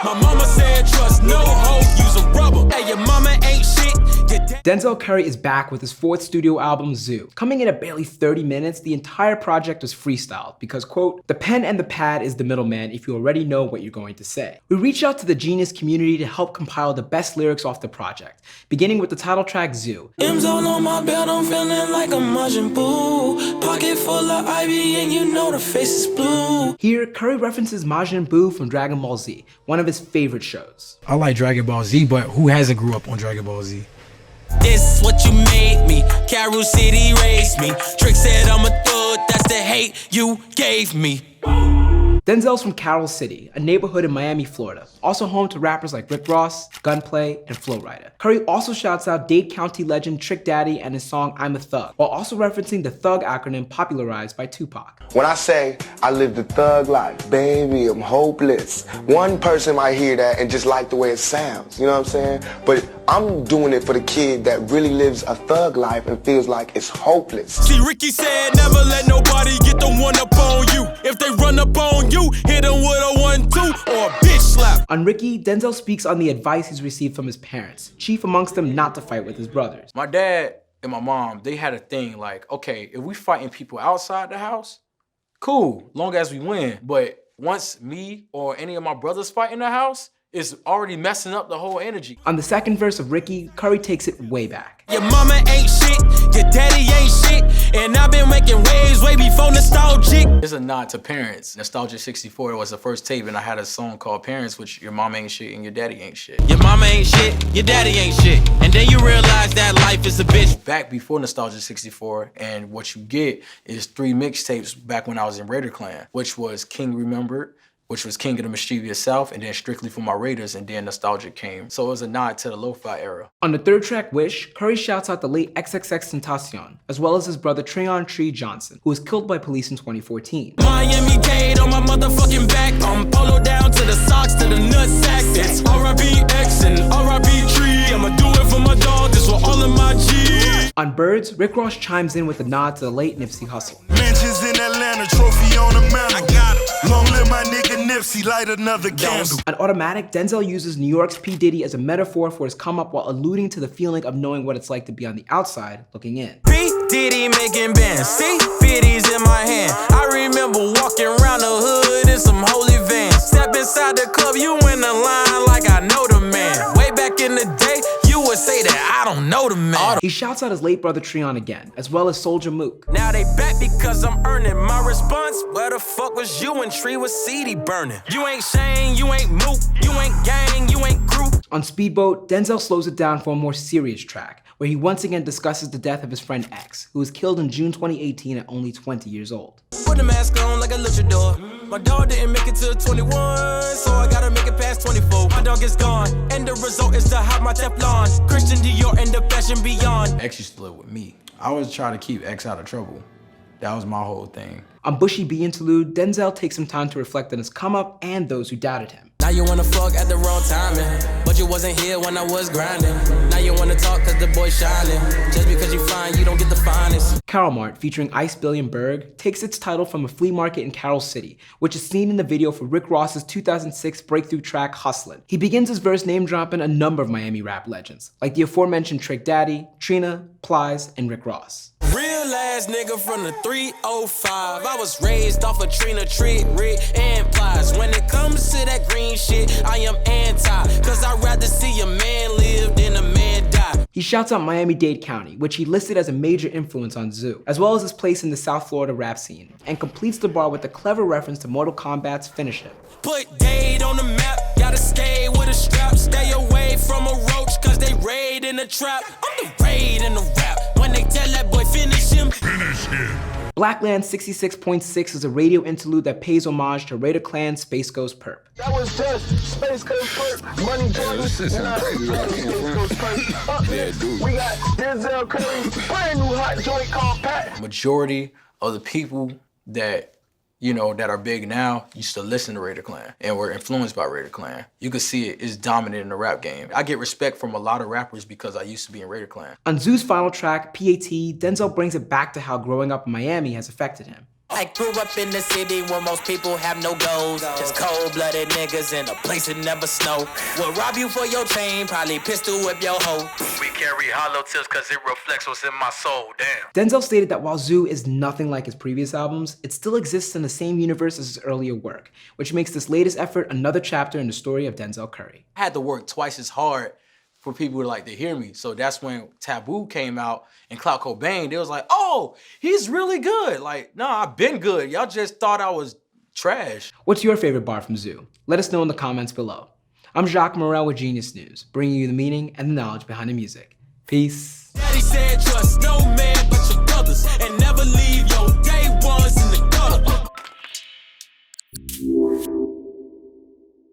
My mama said trust no hoe, use a rubber. Hey, your mama ain't shit. Denzel Curry is back with his fourth studio album, Zoo. Coming in at barely 30 minutes, the entire project was freestyled because, quote, the pen and the pad is the middleman if you already know what you're going to say. We reached out to the Genius community to help compile the best lyrics off the project, beginning with the title track, Zoo. M's all on my belt, I'm feeling like a Majin Buu. Pocket full of ivy and you know the face is blue. Here, Curry references Majin Buu from Dragon Ball Z, one of his favorite shows. I like Dragon Ball Z, but who hasn't grew up on Dragon Ball Z? This what you made me. Carol City raised me. Trick said I'm a thug, that's the hate you gave me. Denzel's from Carol City, a neighborhood in Miami, Florida, also home to rappers like Rick Ross, Gunplay, and Flo Rida. Curry also shouts out Dade County legend Trick Daddy and his song I'm a Thug, while also referencing the Thug acronym popularized by Tupac. When I say I live the thug life, baby, I'm hopeless. One person might hear that and just like the way it sounds, you know what I'm saying? But I'm doing it for the kid that really lives a thug life and feels like it's hopeless. See, Ricky said never let nobody get the one up on you. If they run up on you, hit them with a 1-2 or a bitch slap. On Ricky, Denzel speaks on the advice he's received from his parents, chief amongst them not to fight with his brothers. My dad and my mom, they had a thing like, okay, if we fighting people outside the house, cool, long as we win. But once me or any of my brothers fight in the house, it's already messing up the whole energy. On the second verse of Ricky, Curry takes it way back. Your mama ain't shit, your daddy ain't shit, and I've been making waves way before nostalgic. It's a nod to Parents. Nostalgia 64 was the first tape, and I had a song called Parents, which your mama ain't shit and your daddy ain't shit. Your mama ain't shit, your daddy ain't shit, and then you realize that life is a bitch. Back before Nostalgia 64, and what you get is 3 mixtapes back when I was in Raider Clan, which was King Remembered, which was King of the Mischievous South, and then Strictly for My Raiders, and then Nostalgia came. So it was a nod to the lo-fi era. On the third track, Wish, Curry shouts out the late XXXTentacion, as well as his brother Trayon Tree Johnson, who was killed by police in 2014. Miami Gate on my motherfucking back, I'm polo down to the socks, to the nutsack. It's R.I.P. X and R.I.P. Tree, I'ma do it for my dog, this for all of my G's. On Birds, Rick Ross chimes in with a nod to the late Nipsey Hussle. Mansions in Atlanta, trophy on the mantle. I got it. Long live my nigga Nipsey, light another candle. On Automatic, Denzel uses New York's P. Diddy as a metaphor for his come up while alluding to the feeling of knowing what it's like to be on the outside looking in. P. Diddy making bands, see 50s in my hand. I remember walking around the hood in some holy vans. Step inside the club, you in the line like I know the man. Way back in the day, you would say that I don't know the man. He shouts out his late brother Treon again, as well as Soulja Mook. Now they back because I'm earning my response. Where the fuck was you when Tree was seedy burning? You ain't Shane, you ain't Mook, you ain't gang, you ain't group. On Speedboat, Denzel slows it down for a more serious track, where he once again discusses the death of his friend X, who was killed in June 2018 at only 20 years old. Put the mask on like a luchador. My dog didn't make it to 21, so I gotta make it past 24. My dog is gone, and the result is to hide my Teflon. Christian Dior and the fashion beyond. X used to live with me. I was trying to keep X out of trouble. That was my whole thing. On Bushy B Interlude, Denzel takes some time to reflect on his come up and those who doubted him. Now you wanna fuck at the wrong timing, but you wasn't here when I was grinding. Now you wanna talk cause the boy shining. Just because you fine, you don't get the finest. Carol Mart, featuring Ice Billion Berg, takes its title from a flea market in Carol City, which is seen in the video for Rick Ross's 2006 breakthrough track, Hustlin'. He begins his verse name-dropping a number of Miami rap legends, like the aforementioned Trick Daddy, Trina, Plies, and Rick Ross. Real ass nigga from the 305. I was raised off of Trina, Trick, Rick, and Plies. When it comes to that green shit, I am anti, cause I'd rather see a man live than a man die. He shouts out Miami-Dade County, which he listed as a major influence on Zoo, as well as his place in the South Florida rap scene, and completes the bar with a clever reference to Mortal Kombat's Finish Him. Put Dade on the map, gotta stay with a strap. Stay away from a roach, cause they raid in the trap. I'm the raid in the rap, when they tell that boy finish him. Finish him. Blackland 66.6 is a radio interlude that pays homage to Raider Clan's Space Ghost Perp. That was just Space Coast Perp, Money Jordan, this is crazy. Space Coast Perp. Up next, we got Denzel Curry's brand new hot joint called Pat. Majority of the people that that are big now used to listen to Raider Clan and were influenced by Raider Clan. You can see it is dominant in the rap game. I get respect from a lot of rappers because I used to be in Raider Clan. On Zoo's final track, PAT, Denzel brings it back to how growing up in Miami has affected him. I grew up in the city where most people have no goals. Just cold-blooded niggas in a place that never snow. Will rob you for your chain, probably pistol whip your hoe. We carry hollow tips cause it reflects what's in my soul, damn. Denzel stated that while Zoo is nothing like his previous albums, it still exists in the same universe as his earlier work, which makes this latest effort another chapter in the story of Denzel Curry. I had to work twice as hard for people to hear me. So that's when Taboo came out and Clout Cobain, they was like, oh, he's really good. Like, nah, I've been good. Y'all just thought I was trash. What's your favorite bar from Zoo? Let us know in the comments below. I'm Jacques Morel with Genius News, bringing you the meaning and the knowledge behind the music. Peace. Daddy said trust no man but your brothers and never leave your day